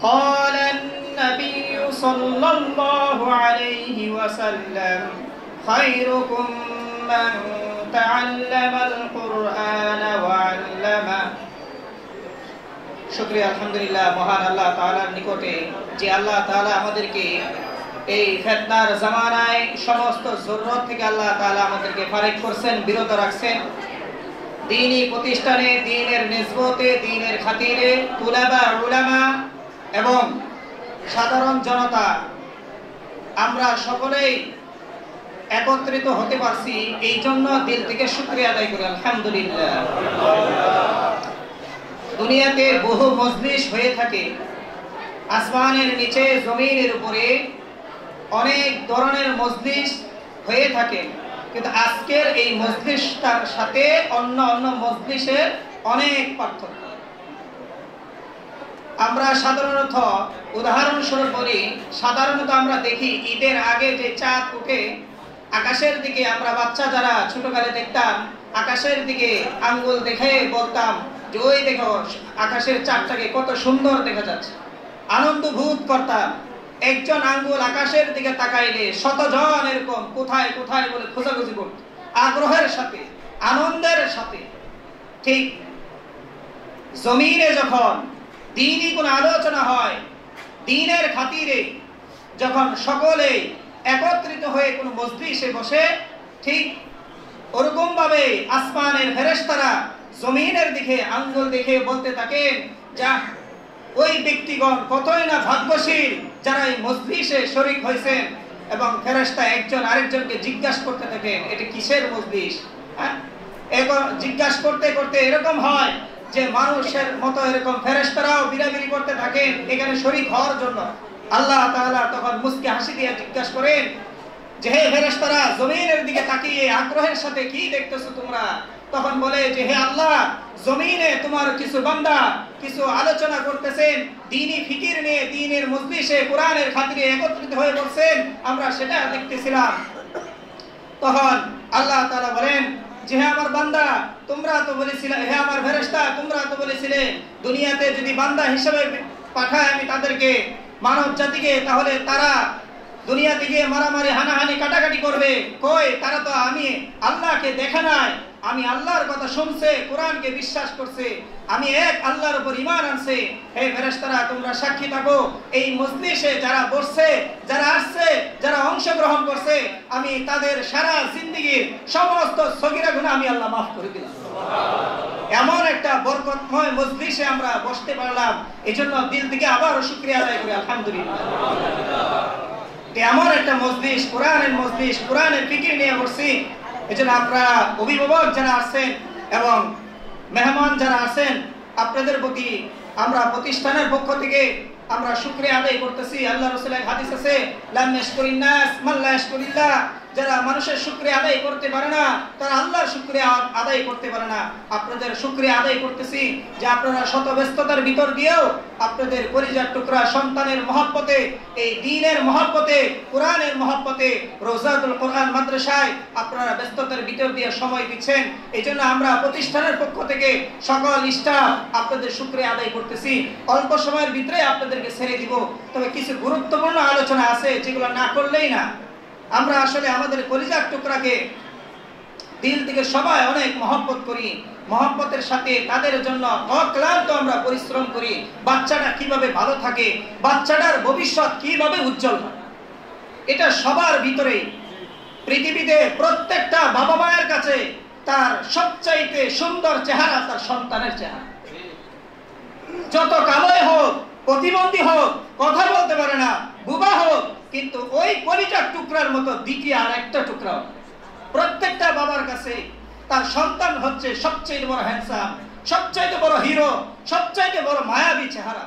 قال النبي صلى الله عليه وسلم خيركم من تعلم القرآن وعلمه। শুকরিয়া আলহামদুলিল্লাহ মহান আল্লাহ তাআলার নিকটে যে আল্লাহ তাআলা আমাদেরকে এই ফিতনার জামানায় সমস্ত জরুরত থেকে আল্লাহ তাআলা আমাদেরকে ফারিগ করছেন, বিরত রাখছেন। দ্বীনি প্রতিষ্ঠানে দ্বীনের নিসবতে দ্বীনের খাতিরে তুলাবা উলামা এবং সাধারণ জনতা আমরা সকলেই একত্রিত হতে পারছি, এই জন্য দিল থেকে শুকরিয়া আদায় করি আলহামদুলিল্লাহ। দুনিয়াতে বহু মজলিস হয়ে থাকে, আসমানের নিচে জমিনের উপরে অনেক ধরনের মজলিস হয়ে থাকে, কিন্তু আজকের এই মজলিসটার সাথে অন্য অন্য মজলিসের অনেক পার্থক্য। আমরা সাধারণত উদাহরণস্বরূপ বলি, সাধারণত আমরা দেখি ঈদের আগে যে চাঁদ উঠে আকাশের দিকে, আমরা বাচ্চা যারা ছোটকালে দেখতাম আকাশের দিকে আঙ্গুল দেখে বলতাম যে ওই দেখো আকাশের চাঁদটাকে কত সুন্দর দেখা যাচ্ছে, আনন্দ ভূত করতাম। একজন আঙ্গুল আকাশের দিকে তাকাইলে শতজন এরকম কোথায় কোথায় বলে খোঁজাখুঁজি করত আগ্রহের সাথে, আনন্দের সাথে। ঠিক জমিনে যখন দ্বীনি কোন আলোচনা হয়, দ্বীনের খাতিরে যখন সকলে একত্রিত হয়ে কোন মজলিসে বসে, ঠিক ওরকম ভাবে আসমানের ফেরেশতারা জমিনের দিকে আঙ্গুল দেখে বলতে থাকেন, যা ওই ব্যক্তিগণ কতই না ভাগ্যশীল যারা এই মজলিসে শরীক হয়েছেন। এবং ফেরেশতা একজন আরেকজনকে জিজ্ঞাসা করতে থাকেন এটা কিসের মজলিস। জিজ্ঞাসা করতে করতে এরকম হয় যে মানুষের মতো এরকম ফেরেশতারাও বিড়াবিড়ি করতে থাকেন এখানে শরীক হওয়ার জন্য। আল্লাহ তাআলা তখন মুস্কি হাসি দিয়ে জিজ্ঞাসা করেন যে হে ফেরেশতারা, জমিনের দিকে তাকিয়ে আগ্রহের সাথে কি দেখতেছো তোমরা? তখন বলে যে হে আল্লাহ, জমিনে তোমার কিছু বান্দা কিছু আলোচনা করতেছেন, দ্বীনি ফিকির নিয়ে দ্বীনের মজলিসে কোরআনের খাতিরে একত্রিত হয়ে বসছেন, আমরা সেটা দেখতেছিলাম। তখন আল্লাহ তাআলা বলেন যে হে আমার বান্দা, তোমরা তো বলেছিলে, হে আমার ফেরেশতা তোমরা তো বলেছিলে দুনিয়াতে যদি বান্দা হিসেবে পাঠায় আমি তাদেরকে মানব জাতিকে, তাহলে তারা দুনিয়াতে গিয়ে মারামারি হানাহানি কাটাকাটি করবে। কই, তারা তো আমি আল্লাহকে দেখে নাই, আমি আল্লাহর কথা শুনছে, কোরআনকে বিশ্বাস করছে, আমি এক আল্লাহর উপর ঈমান আনছে। হে ফেরেশতারা তোমরা সাক্ষী থাকো, এই মজলিসে যারা বসছে, যারা আসছে, যারা অংশগ্রহণ করছে, আমি তাদের সারা জিন্দেগীর সমস্ত সগীরা গুনাহ আমি আল্লাহ মাফ করে দিলাম। এমন একটা বরকতময় মজলিসে আমরা বসতে পারলাম, এজন্য দিল থেকে আবার শুকরিয়া আদায় করি আলহামদুলিল্লাহ। এমন একটা মজলিস, কোরআনের মজলিস, কোরআনের ফিকির নিয়ে বসছি। এজন্য আপনারা অভিভাবক যারা আছেন এবং মেহমান যারা আছেন, আপনাদের প্রতি আমরা প্রতিষ্ঠানের পক্ষ থেকে আমরা শুকরিয়া আদায় করতেছি। আল্লাহ রাসূলের হাদিস আছে, লা ইয়াশকুরিন নাস মান লা ইয়াশকুরিল্লাহ, যারা মানুষের শুকরিয়া আদায় করতে পারে না তারা আল্লাহর শুকরিয়া আদায় করতে পারে না। আপনাদের শুকরিয়া আদায় করতেছি যে আপনারা শত ব্যস্ততার ভিতর দিয়েও আপনাদের কলিজার টুকরা সন্তানের মহব্বতে, এই দ্বীনের মহব্বতে, কোরআনের মহব্বতে রওজাতুল কোরআন মাদ্রাসায় আপনারা ব্যস্ততার ভিতর দিয়ে সময় দিচ্ছেন। এইজন্য আমরা প্রতিষ্ঠানের পক্ষ থেকে সকল স্টাফ আপনাদের শুকরিয়া আদায় করতেছি। অল্প সময়ের ভিতরে আপনাদেরকে ছেড়ে দিব, তবে কিছু গুরুত্বপূর্ণ আলোচনা আছে যেগুলো না করলেই না। আমরা আসলে আমাদের কলিজার টুকরাকে দিল থেকে সবাই অনেক মহব্বত করি, মহব্বতের সাথে তাদের জন্য অক্লান্ত আমরা পরিশ্রম করি। বাচ্চাটা কিভাবে ভালো থাকে, বাচ্চাটার ভবিষ্যৎ কিভাবে উজ্জ্বল হয়, এটা সবার ভিতরে। পৃথিবীতে প্রত্যেকটা বাবা মায়ের কাছে তার সবচাইতে সুন্দর চেহারা তার সন্তানের চেহারা। যত কালোই হোক, প্রতিবন্ধী হোক, কথা বলতে পারে না, বুবা হোক, কিন্তু ওই কলিজার টুকরার মতো দ্বিতীয় আর একটা টুকরা প্রত্যেকটা বাবার কাছে তার সন্তান হচ্ছে সবচেয়ে বড় হ্যান্ডসাম, সবচেয়ে বড় হিরো, সবচেয়ে বড় মায়াবী চেহারা।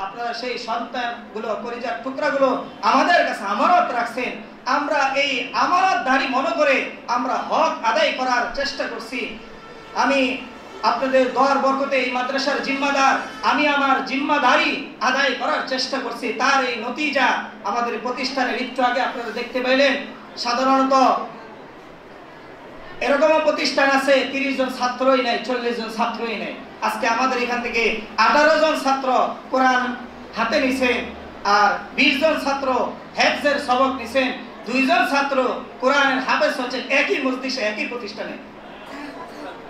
আপনারা সেই সন্তানগুলো, কলিজার টুকরাগুলো আমাদের কাছে আমানত রাখছেন। আমরা এই আমানতদারি মনে করে আমরা হক আদায় করার চেষ্টা করছি। আমি আপনাদের দোয়ার বরকতে এই মাদ্রাসার জিম্মাদার, আমি আমার জিম্মাদারি আদায় করার চেষ্টা করছি। তার এই নতিজা আমাদের প্রতিষ্ঠানের একটু আগে আপনারা দেখতে পেলেন। সাধারণত এরকম প্রতিষ্ঠান আছে 30 জন ছাত্রই নাই, 40 জন ছাত্রই নাই। আজকে আমাদের এখান থেকে 18 জন ছাত্র কোরআন হাতে নিছেন, আর 20 জন ছাত্র হেফজের সবক নিছেন, 2 জন ছাত্র কোরআনের হাফেজ হচ্ছেন একই মজলিসে, একই প্রতিষ্ঠানে।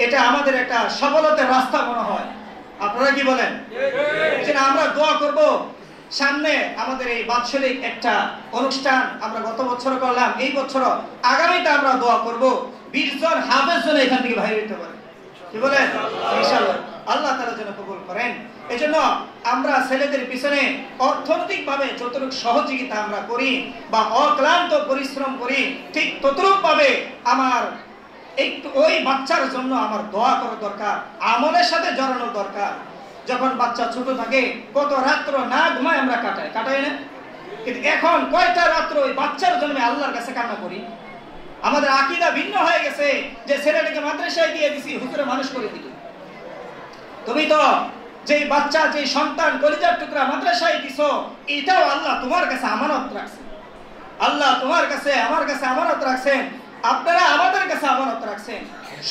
এটা আমাদের একটা সফলতার রাস্তা মনে হয়। আপনারা কি বলেন? আমরা দোয়া করব, সামনে আমাদের এই বাৎসরিক একটা অনুষ্ঠান আমরা গত বছর করলাম, এই বছর আগামীতে আমরা দোয়া করব 20 জন হাফেজ যেন এখান থেকে বাইরে হতে পারে। কি বলেন? ইনশাআল্লাহ আল্লাহ তাআলা যেন কবুল করেন। এজন্য আমরা ছেলেদের পিছনে অর্থনৈতিকভাবে যতটুকু সহযোগিতা আমরা করি বা অক্লান্ত পরিশ্রম করি, ঠিক ততটুকু ভাবে আমার একটু ওই বাচ্চার জন্য আমার দোয়া করা দরকার, আমলের সাথে জড়ানো দরকার। যখন বাচ্চা ছোট থাকে কত রাত্র না ঘুমায় আমরা কাটাই না, কিন্তু এখন কয়টা রাত্র ওই বাচ্চার জন্য আল্লাহর কাছে কান্না করি। আমাদের আকীদা ভিন্ন হয়ে গেছে যে ছেলেটাকে মাদ্রাসায় দিয়ে দিছি, হুজুরে মানুষ করে দিল। তুমি তো যে বাচ্চা, যে সন্তান কলিজার টুকরা মাদ্রাসায় দিছো, এটাও আল্লাহ তোমার কাছে আমানত রাখছেন। আল্লাহ তোমার কাছে আমার কাছে আমানত রাখছেন, আপনারা আমাদের কাছে আমানত রাখছেন।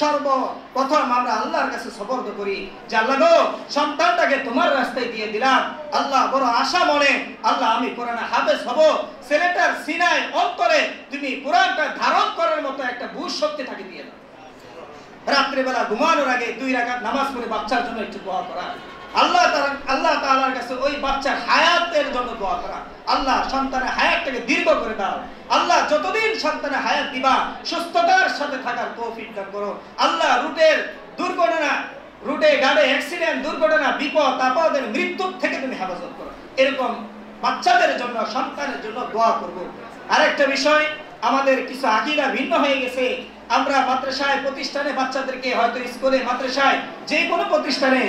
সর্বপ্রথম আমরা আল্লাহর কাছে সুপর্দ করি যে আল্লাহ গো, সন্তানটাকে তোমার রাস্তায় দিয়ে দিলাম। আল্লাহ বড় আশা মনে, আল্লাহ আমি কোরআনে হাফেজ হব। ছেলেটার সিনায় অন্তরে তুমি কোরআনটা ধারণ করার মতো একটা বুঝ শক্তি থাকে দিয়ে দাও। রাত্রিবেলা ঘুমানোর আগে 2 রাকাত নামাজ পড়ে বাচ্চার জন্য একটু দোয়া করা, আল্লাহ তাআলার কাছে ওই বাচ্চার হায়াতের জন্য দোয়া করা। আল্লাহ সন্তানের হায়াতটাকে দীর্ঘ করে দাও। আল্লাহ যতদিন সন্তানের হায়াত দিবা, সুস্থতার সাথে থাকার তৌফিক দান করো। আল্লাহ রুটে গাড়ি অ্যাক্সিডেন্ট, দুর্ঘটনা, বিপদ আপদের মৃত্যুর থেকে তুমি হেফাজত করো। এরকম বাচ্চাদের জন্য, সন্তানের জন্য দোয়া করব। আরেকটা বিষয়, আমাদের কিছু আকীদা ভিন্ন হয়ে গেছে। আমরা মাদ্রাসায় প্রতিষ্ঠানে বাচ্চাদেরকে, হয়তো স্কুলে, মাদ্রাসায়, যে কোনো প্রতিষ্ঠানে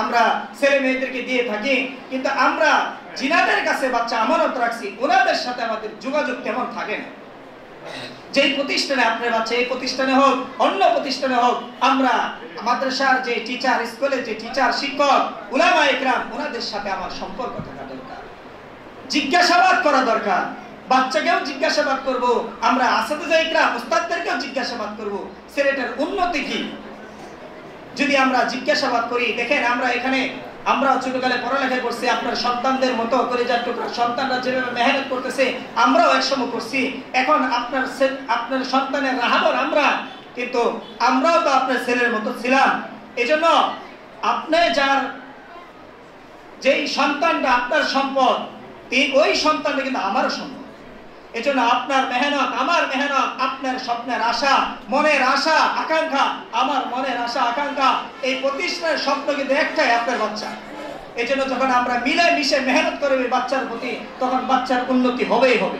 আমরা ছেলে মেয়েদেরকে দিয়ে থাকি, কিন্তু আমরা জিনাদের কাছে বাচ্চা আমানত রাখছি, ওনাদের সাথে আমাদের যোগাযোগ তেমন থাকে না। যেই প্রতিষ্ঠানে আপনার বাচ্চা, এই প্রতিষ্ঠানে হোক অন্য প্রতিষ্ঠানে হোক, আমরা মাদ্রাসার যে টিচার, স্কুলের যে টিচার, শিক্ষক, উলামা ইকরাম, ওনাদের সাথে আমার সম্পর্ক থাকা দরকার, জিজ্ঞাসাবাদ করা দরকার। বাচ্চাকেও জিজ্ঞাসাবাদ করব, আমরা আসাদুজা ইকরাম উস্তাদদেরকেও জিজ্ঞাসাবাদ করব ছেলেটার উন্নতি কি। যদি আমরা জিজ্ঞাসাবাদ করি, দেখেন আমরা এখানে আমরা ছোটকালে পড়ালেখা করছি, আপনার সন্তানদের মতো করে যার টুকরা সন্তানরা যেভাবে মেহনত করতেছে আমরাও একসময় করছি। এখন আপনার সন্তানের রাহাবর আমরা, কিন্তু আমরাও তো আপনার ছেলের মতো ছিলাম। এজন্য আপনি যার যেই সন্তানটা আপনার সম্পদ, ওই সন্তানটা কিন্তু আমারও সম্পদ। এজন্য আপনার মেহনত, আমার মেহনত, আপনার স্বপ্নের আশা, মনের আশা আকাঙ্ক্ষা, আমার মনের আশা আকাঙ্ক্ষা, এই প্রতিষ্ঠানের স্বপ্ন কিন্তু একটাই, আপনার বাচ্চা। এজন্য যখন আমরা মিলে মিশে মেহনত করি ওই বাচ্চার প্রতি, তখন বাচ্চার উন্নতি হবেই হবে।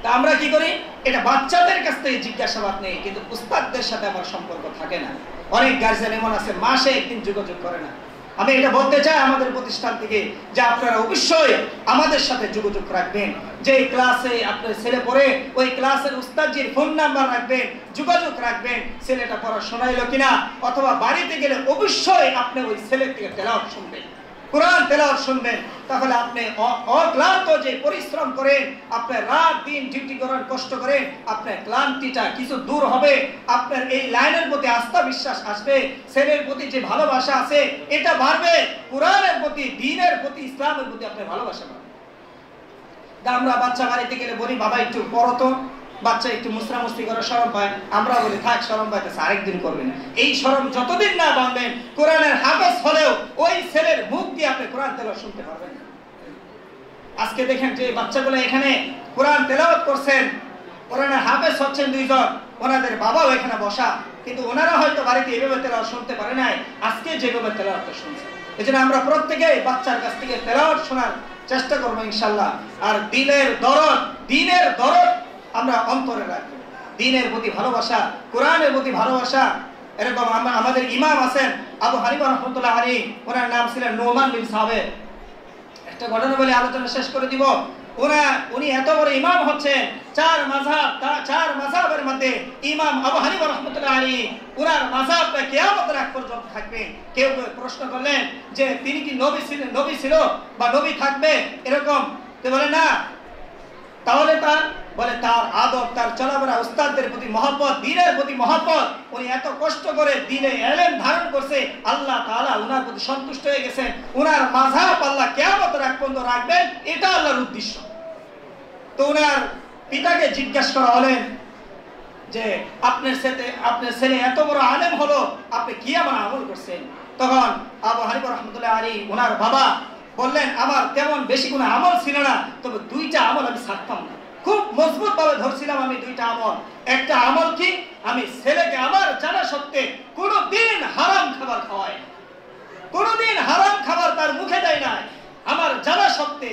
তা আমরা কি করি, এটা বাচ্চাদের কাছ থেকে জিজ্ঞাসাবাদ নেই, কিন্তু উস্তাদদের সাথে আমার সম্পর্ক থাকে না। অনেক গার্জিয়ান এমন আছে মাসে একদিন যোগাযোগ করে না। আমি এটা বলতে চাই আমাদের প্রতিষ্ঠান থেকে যে আপনারা অবশ্যই আমাদের সাথে যোগাযোগ রাখবেন। যে ক্লাসে আপনার ছেলে পড়ে ওই ক্লাসের উস্তাদজির ফোন নাম্বার রাখবেন, যোগাযোগ রাখবেন, ছেলেটা পড়া শোনাইলো কিনা, অথবা বাড়িতে গেলে অবশ্যই আপনি ওই ছেলের থেকে তেলাওয়াত শুনবেন, কোরআন তেলাওয়াত শুনবেন। তাহলে আপনি অক্লান্ত যে পরিশ্রম করেন, আপনার রাত দিন ডিউটি করেন, কষ্ট করেন, আপনার ক্লান্তিটা কিছু দূর হবে। আপনার এই লাইনের প্রতি আস্থা বিশ্বাস আসবে, ছেলের প্রতি যে ভালোবাসা আছে এটা বাড়বে, কোরআনের প্রতি, দ্বীনের প্রতি, ইসলামের প্রতি আপনার ভালোবাসা বাড়বে। আমরা বাচ্চা বাড়িতে গেলে বলি বাবা একটু পড়ো তো, বাচ্চা একটু মুসরামস্তি করে শরম পায়, আমরা বলি থাক শরম পাইতেছে, আরেকদিন করবেন। এই শরম যতদিন না বাঁধবেন, কোরআনের হাফেজ হলেও ওই ছেলের মুখ দিয়ে আপনি কোরআন তেলাওয়াত শুনতে পারবেন। আজকে দেখেন যে বাচ্চাগুলো এখানে কোরআন তেলাওয়াত করছেন, কোরআনের হাফেজ হচ্ছেন 2 জন, ওনাদের বাবাও এখানে বসা, কিন্তু ওনারা হয়তো বাড়িতে এভাবে তেলাওয়াত শুনতে পারে নাই, আজকে যেভাবে তেলাওয়াতটা শুনছে। এজন্য আমরা প্রত্যেকেই বাচ্চার কাছ থেকে তেলাওয়াত শোনার চেষ্টা করবো ইনশাআল্লাহ। আর দ্বীনের দরদ আমরা অন্তরে রাখবো, দ্বীনের প্রতি ভালোবাসা, কোরআনের প্রতি ভালোবাসা। এরকম আমাদের ইমাম আছেন আবু হানিফা রাহমাতুল্লাহ আলাইহি, ওনার নাম ছিলেন নোমান বিন সাবের। একটা ঘটনা বলে আলোচনা শেষ করে দিব। উনি এত বড় ইমাম হচ্ছেন, 4 মাযহাবের মধ্যে ইমাম আবু হানিফা রাহমাতুল্লাহ আলাইহি, ওনার মাযহাবটা কিয়ামতের আগ পর্যন্ত থাকবে। কেউ প্রশ্ন করলেন যে তিনি কি নবী ছিল বা নবী থাকবে, এরকম তো বলে না। তাহলে তার বলে তার আদব, তার চলাফেরা, উস্তাদদের প্রতি মহব্বত, দ্বীনের প্রতি মহব্বত, উনি এত কষ্ট করে দ্বীনে ইলম ধারণ করছে, আল্লাহ তাআলা উনার প্রতি সন্তুষ্ট হয়ে গেছেন। উনার মাযহাব আল্লাহ কিয়ামতের আগ পর্যন্ত রাখবেন, এটা আল্লাহর উদ্দেশ্য। তো উনার পিতাকে জিজ্ঞাসা করা হলেন যে আপনার ছেলে এত বড় আলেম হলো, আপনি কি এমন আমল করছেন? তখন আবু হানিফা রাহমাতুল্লাহ আলাইহি ওনার বাবা বললেন, আমার তেমন বেশি কোনো আমল ছিল না, তবে দুইটা আমল আমি ছাড়তাম না, খুব মজবুত ভাবে ধরছিলাম আমি দুইটা আমল। একটা আমল কি, আমি ছেলেকে আমার জানা সত্ত্বে কোনোদিন হারাম খাবার খাওয়াই, কোনোদিন হারাম খাবার তার মুখে দেয় না আমার জানা সত্ত্বে।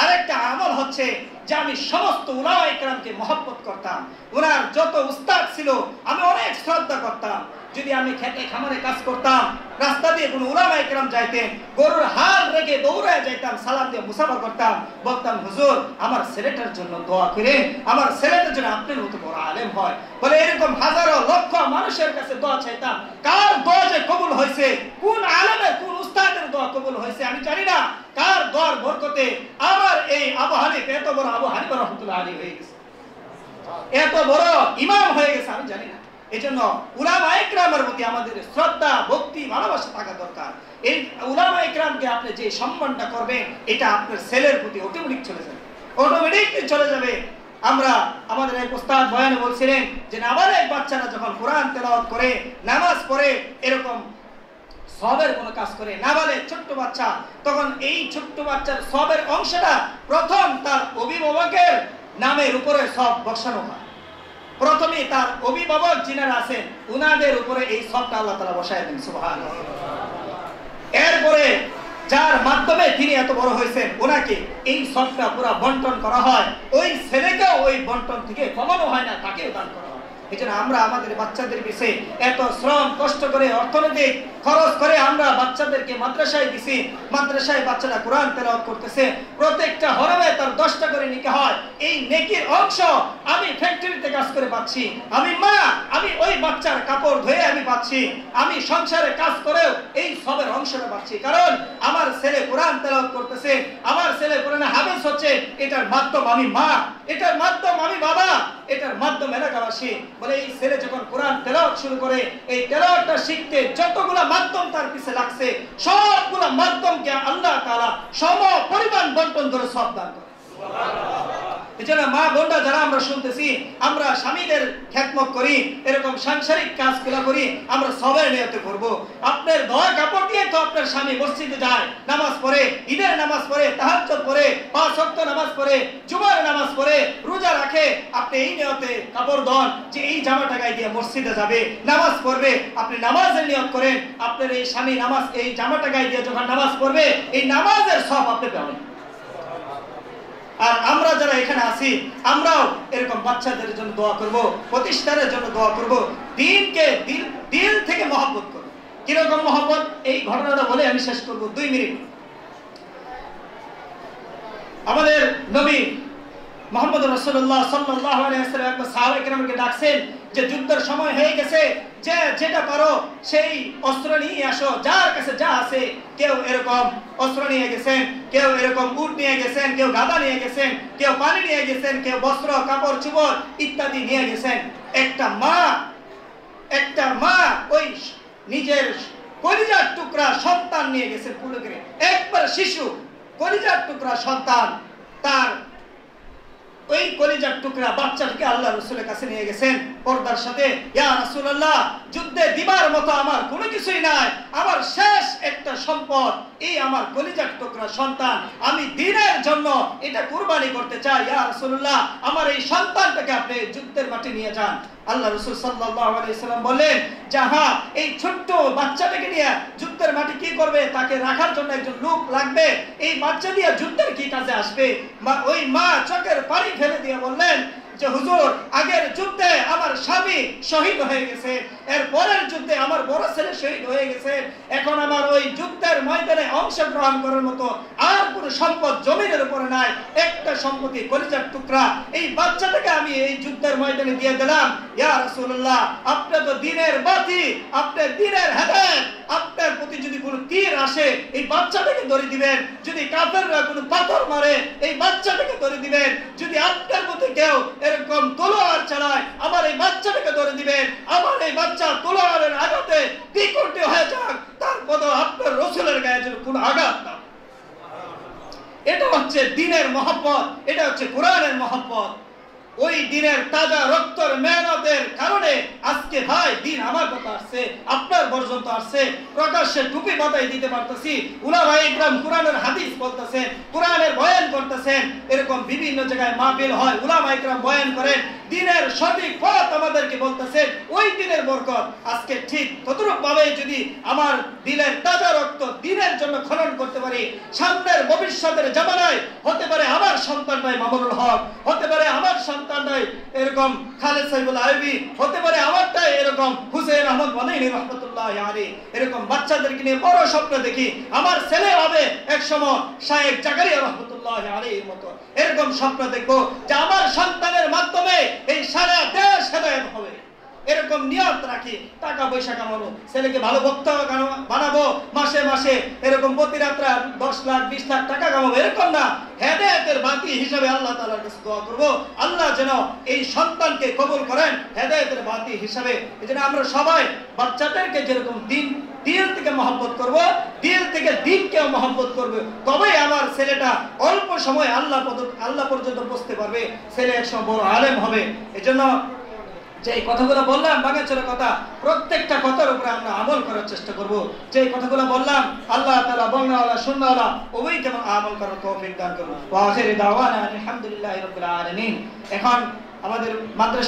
আরেকটা আমল হচ্ছে যে আমি সমস্ত উলামায়ে কেরামকে মহব্বত করতাম, ওনার যত উস্তাদ ছিল আমি অনেক শ্রদ্ধা করতাম। যদি আমি খেতে খামারে কাজ করতাম, রাস্তা দিয়ে কোনো উলামায়ে কেরাম যাইতেন, গরুর হাল রেখে দৌড়ায় যাইতাম, সালাম দিয়ে মুসাফা করতাম, বলতাম হুজুর আমার ছেলেটার জন্য দোয়া করেন, আমার ছেলেটার জন্য আপনার মতো বড় আলেম হয়। বলে এরকম হাজারো লক্ষ মানুষের কাছে দোয়া চাইতাম, কার দোয়া যে কবুল হয়েছে, কোন আলেমের কোন উস্তাদের দোয়া কবুল হয়েছে আমি জানি না, কার দোয়ার বরকতে আমার এই আবু হানিফা এত বড় আবু হানিফা রাহমাতুল্লাহ আলাইহি হয়ে গেছে, এত বড় ইমাম হয়ে গেছে আমি জানি না। এজন্য উলামায়ে কেরামের প্রতি আমাদের শ্রদ্ধা, ভক্তি, ভালোবাসা থাকা দরকার। এই উলামায়ে কেরামকে আপনি যে সম্মানটা করবেন, এটা আপনার ছেলের প্রতি অটোমেটিক চলে যাবে, অটোমেটিকলি চলে যাবে। আমরা আমাদের এক উস্তাদ বয়ানে বলছিলেন যে নাবালেগ বাচ্চারা যখন কোরআন তেলাওয়াত করে, নামাজ পড়ে, এরকম সবের কোনো কাজ করে, নাবালেগ ছোট্ট বাচ্চা, তখন এই ছোট্ট বাচ্চার সবের অংশটা প্রথম তার অভিভাবকের নামের উপরে সব বসানো হয়। প্রথমে তার অভিভাবক যিনারা আছেন উনাদের উপরে এই সবটা আল্লাহ তাআলা বসায় দেন, সুবহানাল্লাহ। এরপরে যার মাধ্যমে তিনি এত বড় হয়েছেন ওনাকে এই সবটা পুরো বন্টন করা হয়, ওই ছেলেকেও ওই বন্টন থেকে কমানো হয় না, তাকেও দান করা হয়। এজন্য আমরা আমাদের বাচ্চাদের পিছে এত শ্রম কষ্ট করে অর্থনৈতিক খরচ করে আমরা বাচ্চাদেরকে মাদ্রাসায় দিছি, মাদ্রাসায় বাচ্চারা কোরআন তেলাওয়াত করতেছে, প্রত্যেকটা হরমে তার 10টা করে নিতে হয়। এই নেকির অংশ আমি ফ্যাক্টরিতে কাজ করে পাচ্ছি, আমি মা, আমি ওই বাচ্চার কাপড় ধুয়ে আমি পাচ্ছি, আমি সংসারে কাজ করেও এই সবের অংশটা পাচ্ছি, কারণ আমার ছেলে কোরআন তেলাওয়াত করতেছে, আমার ছেলে কোরআনে হাফেজ হচ্ছে, এটার মাধ্যম আমি মা, এটার মাধ্যম আমি বাবা, এটার মাধ্যম এলাকাবাসী। বলে এই ছেলে যখন কোরআন তেলাওয়াত শুরু করে, এই তেলাওয়াতটা শিখতে যতগুলা মাধ্যম তার পিছে লাগছে, সবগুলা মাধ্যমকে আল্লাহ তাআলা সম পরিমাণ বন্টন করে সব দান করে, সুবহানাল্লাহ। এজন্য মা বোনরা যারা আমরা শুনতেছি, আমরা স্বামীদের খেদমত করি, এরকম সাংসারিক কাজগুলো করি, আমরা সবের নিয়তে করব। আপনার দোয়া কাপড় দিয়ে তো আপনার স্বামী মসজিদে যায়, নামাজ পড়ে, ঈদের নামাজ পড়ে, তাহাজ্জুদ পড়ে, 5 ওয়াক্ত নামাজ পড়ে, জুমার নামাজ পড়ে, রোজা রাখে, আপনি এই নিয়তে কাপড় দেন যে এই জামাটা গায়ে দিয়ে মসজিদে যাবে, নামাজ পড়বে, আপনি নামাজের নিয়ত করেন, আপনার এই স্বামী নামাজ এই জামাটা গায়ে দিয়ে যখন নামাজ পড়বে, এই নামাজের সব আপনি পাবেন। আর আমরা যারা এখানে আছি, আমরাও এরকম বাচ্চাদের জন্য দোয়া করব, প্রতিষ্ঠানের জন্য দোয়া করব, দ্বীনকে দিল থেকে মহব্বত করব। কিরকম মহব্বত, এই ঘটনাটা বলে আমি শেষ করব 2 মিনিট। আমাদের নবী মুহাম্মদ রাসূলুল্লাহ সাল্লাল্লাহু আলাইহি ওয়াসাল্লাম একবার সাহাবায়ে কেরামকে ডাকছেন যে যুদ্ধের সময় হয়ে গেছে, যে যেটা পারো সেই অস্ত্র নিয়ে আসো, যার কাছে যা আছে। কেউ এরকম অস্ত্র নিয়ে গেছেন, কেউ এরকম উট নিয়ে গেছেন, কেউ গাদা নিয়ে গেছেন, কেউ পানি নিয়ে গেছেন, কেউ বস্ত্র কাপড় চোপড় ইত্যাদি নিয়ে গেছেন। একটা মা ওই নিজের কলিজার টুকরা সন্তান নিয়ে গেছেন, পুরো করে একবার শিশু কলিজার টুকরা সন্তান, তার ওই কলিজার টুকরা বাচ্চাটাকে আল্লাহ রাসূলের কাছে নিয়ে গেছেন পর্দার সাথে। ইয়া রাসূলুল্লাহ, যুদ্ধে দিবার মতো আমার কোনো কিছুই নাই, আমার শেষ একটা সম্পদ এই আমার কলিজার টুকরা সন্তান, আমি দ্বীনের জন্য এটা কুরবানি করতে চাই। ইয়া রাসূলুল্লাহ, আমার এই সন্তানটাকে আপনি যুদ্ধের মাঠে নিয়ে যান। আল্লাহ রাসূল সাল্লাল্লাহু আলাইহি ওয়াসাল্লাম বললেন, যাহা এই ছোট্ট বাচ্চাটাকে নিয়ে যুদ্ধের মাঠে কি করবে, তাকে রাখার জন্য একজন লোক লাগবে, এই বাচ্চা দিয়ে যুদ্ধের কি কাজে আসবে? ওই মা চোখের পানি ফেলে দিয়ে বললেন যে হুজুর, আগের যুদ্ধে আমার স্বামী শহীদ হয়ে গেছে, এর পরের যুদ্ধে আমার বড় ছেলে শহীদ হয়ে গেছে, এখন আমার ওই যুদ্ধের ময়দানে অংশগ্রহণ করার মতো আর কোনো সম্পদ জমিনের উপরে নাই, একটা সম্পত্তি কলিজার টুকরা, এই বাচ্চাটাকে আমি এই যুদ্ধের ময়দানে দিয়ে দিলাম। ইয়া রাসূলুল্লাহ, আপনি তো দ্বীনের বাতি, আপনার দ্বীনের হেদায়েত, আপনার প্রতি যদি কোনো তীর আসে এই বাচ্চাটাকে ধরে দিবেন, যদি কাফেররা কোনো পাথর মারে এই বাচ্চাটাকে ধরে দিবেন, যদি আপনার মধ্যে কেউ এরকম তলোয়ার চালায় আমার এই বাচ্চাটাকে ধরে দিবেন, আমার এই বাচ্চা তলোয়ারের আঘাতে বিকৃত হয়ে যাক, তারপরেও আপনার রাসূলের গায়ে যেন কোনো আঘাত না। এটা হচ্ছে দ্বীনের মহব্বত, এটা হচ্ছে কোরআনের মহব্বত। ওই দিনের তাজা রক্তের মেহনতের কারণে আজকে ভাই দিন আমার কথা আসছে, আপনার পর্যন্ত আসছে, প্রকাশ্যে টুপি মাথায় দিতে পারতেছি, উলামায়ে ইকরাম কোরআনের হাদিস বলতেছেন, কোরআনের বয়ান করতেছেন, এরকম বিভিন্ন জায়গায় মাহফিল হয়, উলামায়ে ইকরাম বয়ান করেন, দিনের সঠিক পথ আমাদেরকে বলতেছেন, ওই দিনের বরকত আজকে ঠিক ততরূপ ভাবে যদি আমার দিলের তাজা রক্ত দিনের জন্য খনন করতে পারি, সামনের ভবিষ্যতের জামানায় হতে পারে আমার সন্তানটাই মামুনুল হক, হতে পারে আমার সন্তানটাই এরকম খালেদ সাইফুল আইবি, হতে পারে আমারটাই এরকম হুসেইন আহমদ মাদানী রাহমাতুল্লাহি আলাইহি, এরকম বাচ্চাদেরকে নিয়ে বড় স্বপ্ন দেখি আমার ছেলে হবে একসময় শায়েখ জাকারিয়া রাহমাতুল্লাহি আলাইহির মতো, এরকম স্বপ্ন দেখবো যে আমার সন্তানের মাধ্যমে এই সারা দেশ হেদায়েত হবে, এরকম নিয়ত রাখি। টাকা পয়সা কামাবো, ছেলেকে ভালো বক্তা বানাবো, মাসে মাসে এরকম প্রতি রাত্রে 10 লাখ 20 লাখ টাকা কামাবো, এরকম না, হেদায়েতের বাতি হিসাবে আল্লাহ তাআলার কাছে দোয়া করব, আল্লাহ যেন এই সন্তানকে কবুল করেন হেদায়েতের বাতি হিসাবে। এজন্য আমরা সবাই বাচ্চাদেরকে যেরকম দিল থেকে মহব্বত করব, দিল থেকে দিনকেও মহব্বত করবে, তবেই আমার ছেলেটা অল্প সময় আল্লাহ পর্যন্ত পৌঁছতে পারবে, ছেলে একসময় বড় আলেম হবে। এজন্য যে কথাগুলো বললাম বাগাচোরা কথা, প্রত্যেকটা কথার উপরে আমরা আমল করার চেষ্টা করব। যে কথাগুলো বললাম আল্লাহ তাআলা বলনাওয়ালা শুননাওয়ালা ওই যেমন আমল করার তৌফিক দান করুন। ওয়া আখিরু দাওয়ানা আলহামদুলিল্লাহি রাব্বিল আলামিন। এখন আমাদের মাদ্রাসা